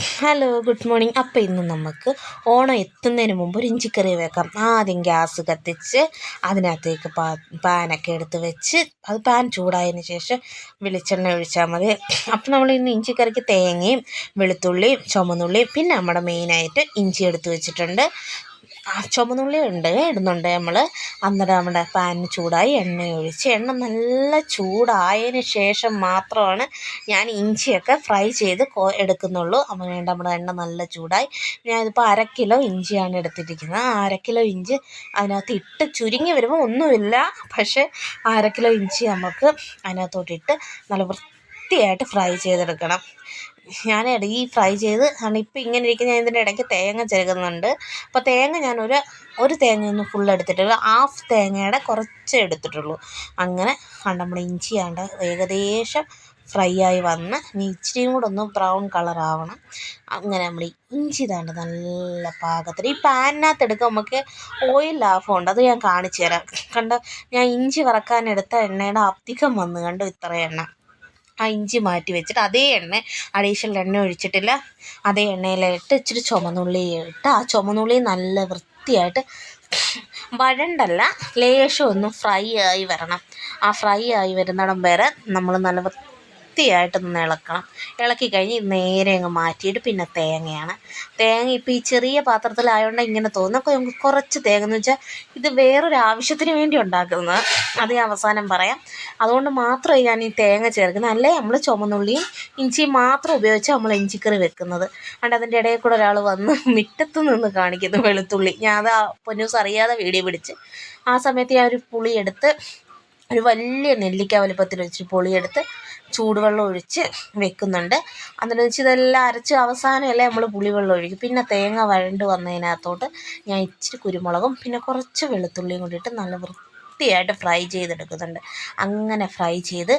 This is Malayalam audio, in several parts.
Hello, good morning. അപ്പോൾ ഇന്ന് നമുക്ക് ഓണം എത്തുന്നതിന് മുമ്പ് ഒരു ഇഞ്ചിക്കറി വെക്കാം. ആദ്യം ഗ്യാസ് കത്തിച്ച് അതിനകത്തേക്ക് പാനൊക്കെ എടുത്ത് വെച്ച് അത് പാൻ ചൂടായതിന് ശേഷം വെളിച്ചെണ്ണ ഒഴിച്ചാൽ മതി. അപ്പോൾ നമ്മൾ ഇന്ന് ഇഞ്ചിക്കറിക്ക് തേങ്ങയും വെളുത്തുള്ളിയും ചുമന്നുള്ളിയും പിന്നെ നമ്മുടെ മെയിനായിട്ട് ഇഞ്ചി എടുത്ത് വെച്ചിട്ടുണ്ട്. ചുമന്നുള്ളി ഇടുന്നുണ്ട് നമ്മൾ. അന്നേരം നമ്മുടെ പാൻ ചൂടായി എണ്ണ ഒഴിച്ച് എണ്ണ നല്ല ചൂടായതിന് ശേഷം മാത്രമാണ് ഞാൻ ഇഞ്ചിയൊക്കെ ഫ്രൈ ചെയ്ത് എടുക്കുന്നുള്ളൂ. അപ്പോൾ വേണ്ട, നമ്മുടെ എണ്ണ നല്ല ചൂടായി. ഞാനിതിപ്പോൾ 1/2 കിലോ ഇഞ്ചിയാണ് എടുത്തിരിക്കുന്നത്. 1/2 കിലോ ഇഞ്ചി അതിനകത്ത് ഇട്ട് ചുരുങ്ങി വരുമ്പോൾ ഒന്നുമില്ല, പക്ഷേ 1/2 കിലോ ഇഞ്ചി നമുക്ക് അതിനകത്തോട്ടിട്ട് നല്ല വൃത്തിയായിട്ട് ഫ്രൈ ചെയ്തെടുക്കണം. ഞാൻ ഈ ഫ്രൈ ചെയ്ത് ഇപ്പോൾ ഇങ്ങനെ ഇരിക്കുന്ന ഞാൻ ഇതിൻ്റെ ഇടയ്ക്ക് തേങ്ങ ചിരകുന്നുണ്ട്. അപ്പോൾ തേങ്ങ ഞാൻ ഒരു തേങ്ങയൊന്നും ഫുൾ എടുത്തിട്ടുള്ളൂ, ഹാഫ് തേങ്ങയുടെ കുറച്ചേ എടുത്തിട്ടുള്ളൂ. അങ്ങനെ നമ്മുടെ ഇഞ്ചി ഏകദേശം ഫ്രൈ ആയി വന്ന് ഇനി ഇച്ചിരിയും കൂടെ ഒന്ന് ബ്രൗൺ കളറാവണം. അങ്ങനെ നമ്മൾ ഇഞ്ചി നല്ല പാകത്തിന് ഈ പാനിനകത്ത് എടുക്കുക. നമുക്ക് ഓയിൽ ലാഭമുണ്ട്, അത് ഞാൻ കാണിച്ചു തരാം. ഞാൻ ഇഞ്ചി വറക്കാനെടുത്ത എണ്ണയുടെ അധികം വന്ന് ഇത്ര എണ്ണ. ആ ഇഞ്ചി മാറ്റി വെച്ചിട്ട് അതേ എണ്ണ, അഡീഷണൽ എണ്ണ ഒഴിച്ചിട്ടില്ല, അതേ എണ്ണയിലിട്ട് ഇച്ചിരി ചുമന്നുള്ളി ഇട്ട് ആ ചുമന്നുള്ളി നല്ല വൃത്തിയായിട്ട് വഴണ്ടല്ല, ലേശം ഒന്ന് ഫ്രൈ ആയി വരണം. ആ ഫ്രൈ ആയി വരുന്നിടം വരെ നമ്മൾ നല്ല വൃത്തിയായിട്ടൊന്ന് ഇളക്കണം. ഇളക്കി കഴിഞ്ഞ് നേരെ അങ്ങ് മാറ്റിയിട്ട് പിന്നെ തേങ്ങയാണ്. തേങ്ങ ഇപ്പോൾ ഈ ചെറിയ പാത്രത്തിലായതുകൊണ്ട് ഇങ്ങനെ തോന്നും. കുറച്ച് തേങ്ങ എന്ന് വെച്ചാൽ ഇത് വേറൊരു ആവശ്യത്തിന് വേണ്ടി ഉണ്ടാക്കുന്നത്, അത് ഞാൻ അവസാനം പറയാം. അതുകൊണ്ട് മാത്രമേ ഞാൻ ഈ തേങ്ങ ചേർക്കുന്നത്. അല്ലേ നമ്മൾ ചുമന്നുള്ളിയും ഇഞ്ചിയും മാത്രം ഉപയോഗിച്ച് നമ്മൾ ഇഞ്ചിക്കറി വെക്കുന്നത്. അതുകൊണ്ട് അതിൻ്റെ ഇടയിൽ കൂടെ ഒരാൾ വന്ന് മുറ്റത്ത് നിന്ന് കാണിക്കുന്നു വെളുത്തുള്ളി. ഞാൻ അത് പൊന്നൂസ് അറിയാതെ വീഡിയോ പിടിച്ച് ആ സമയത്ത് ഞാൻ ഒരു പുളിയെടുത്ത്, ഒരു വലിയ നെല്ലിക്ക വലുപ്പത്തിൽ വെച്ച് പുളിയെടുത്ത് ചൂടുവെള്ളം ഒഴിച്ച് വെക്കുന്നുണ്ട്. എന്നിട്ട് വെച്ച് ഇതെല്ലാം അരച്ച് അവസാനമല്ലേ നമ്മൾ പുളിവെള്ളം ഒഴിക്കും. പിന്നെ തേങ്ങ വഴണ്ട് വന്നതിനകത്തോട്ട് ഞാൻ ഇച്ചിരി കുരുമുളകും പിന്നെ കുറച്ച് വെളുത്തുള്ളിയും കൂടിയിട്ട് നല്ല വൃത്തിയായിട്ട് ഫ്രൈ ചെയ്തെടുക്കുന്നുണ്ട്. അങ്ങനെ ഫ്രൈ ചെയ്ത്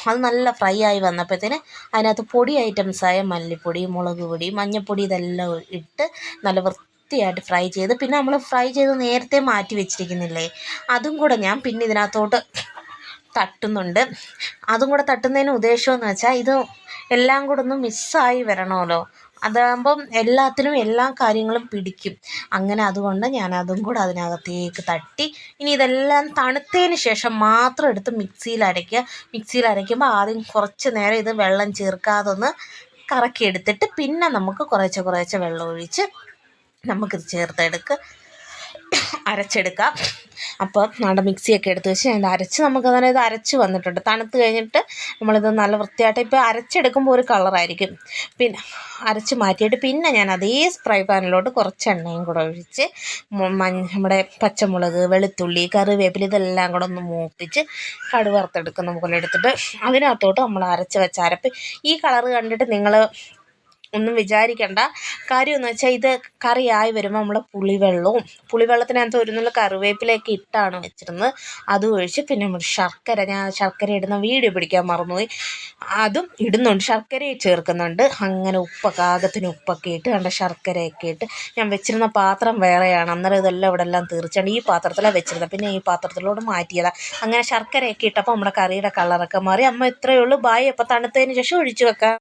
അത് നല്ല ഫ്രൈ ആയി വന്നപ്പോഴത്തേന് അതിനകത്ത് പൊടി ഐറ്റംസായ മല്ലിപ്പൊടി, മുളക് പൊടി, മഞ്ഞൾപ്പൊടി ഇതെല്ലാം ഇട്ട് നല്ല വൃത്തിയായിട്ട് ഫ്രൈ ചെയ്ത് പിന്നെ നമ്മൾ ഫ്രൈ ചെയ്ത് നേരത്തെ മാറ്റി വെച്ചിരിക്കുന്നില്ലേ, അതും കൂടെ ഞാൻ പിന്നെ ഇതിനകത്തോട്ട് തട്ടുന്നുണ്ട്. അതും കൂടെ തട്ടുന്നതിന് ഉദ്ദേശമെന്ന് വെച്ചാൽ ഇത് എല്ലാം കൂടെ ഒന്ന് മിക്സായി വരണമല്ലോ, അതാകുമ്പം എല്ലാത്തിനും എല്ലാ കാര്യങ്ങളും പിടിക്കും. അങ്ങനെ അതുകൊണ്ട് ഞാൻ അതും കൂടെ അതിനകത്തേക്ക് തട്ടി. ഇനി ഇതെല്ലാം തണുത്തതിന് ശേഷം മാത്രം എടുത്ത് മിക്സിയിൽ അരയ്ക്കുക. മിക്സിയിൽ അരയ്ക്കുമ്പോൾ ആദ്യം കുറച്ച് നേരം ഇത് വെള്ളം ചേർക്കാതൊന്ന് കറക്കിയെടുത്തിട്ട് പിന്നെ നമുക്ക് കുറേശ്ശെ വെള്ളം ഒഴിച്ച് നമുക്കിത് അരച്ചെടുക്കാം. അപ്പോൾ നമ്മുടെ മിക്സിയൊക്കെ എടുത്ത് വെച്ച് ഞാൻ അരച്ച് നമുക്കത് അരച്ച് വന്നിട്ടുണ്ട്. തണുത്ത് കഴിഞ്ഞിട്ട് നമ്മളിത് നല്ല വൃത്തിയായിട്ട് ഇപ്പോൾ അരച്ചെടുക്കുമ്പോൾ ഒരു കളറായിരിക്കും. പിന്നെ അരച്ച് മാറ്റിയിട്ട് പിന്നെ ഞാൻ അതേ ഫ്രൈ പാനിലോട്ട് കുറച്ച് എണ്ണയും കൂടെ ഒഴിച്ച് നമ്മുടെ പച്ചമുളക്, വെളുത്തുള്ളി, കറിവേപ്പില ഇതെല്ലാം കൂടെ ഒന്ന് മൂപ്പിച്ച് കടുക് വറുത്തെടുക്കുന്ന പോലെ എടുത്തിട്ട് അതിനകത്തോട്ട് നമ്മൾ അരച്ച് വെച്ച അരപ്പ്. ഈ കളറ് കണ്ടിട്ട് നിങ്ങൾ ഒന്നും വിചാരിക്കേണ്ട. കാര്യമെന്ന് വെച്ചാൽ ഇത് കറിയായി വരുമ്പോൾ നമ്മൾ പുളിവെള്ളത്തിനകത്ത് ഒരു നുള്ള കറിവേപ്പിലയൊക്കെ ഇട്ടാണ് വെച്ചിരുന്നത്. അതും ഒഴിച്ച് പിന്നെ നമ്മൾ ഞാൻ ശർക്കര ഇടുന്ന വീഡിയോ പിടിക്കാൻ മറന്നുപോയി, അതും ഇടുന്നുണ്ട്, ശർക്കരയും ചേർക്കുന്നുണ്ട്. അങ്ങനെ പാകത്തിന് ഉപ്പൊക്കെ ഇട്ട് ശർക്കരയൊക്കെ ഇട്ട് ഞാൻ വെച്ചിരുന്ന പാത്രം വേറെയാണ്, അന്നേരം ഇതെല്ലാം ഇവിടെ എല്ലാം തീർച്ചയാണ് ഈ പാത്രത്തിലാണ് വെച്ചിരുന്നത്. പിന്നെ ഈ പാത്രത്തിലോട്ട് മാറ്റിയതാണ്. അങ്ങനെ ശർക്കരയൊക്കെ ഇട്ടപ്പോൾ നമ്മുടെ കറിയുടെ കളറൊക്കെ മാറി. അമ്മ ഇത്രയേ ഉള്ളൂ, ബായ്. അപ്പോൾ തണുത്തതിന് ശേഷം ഒഴിച്ച് വെക്കാം.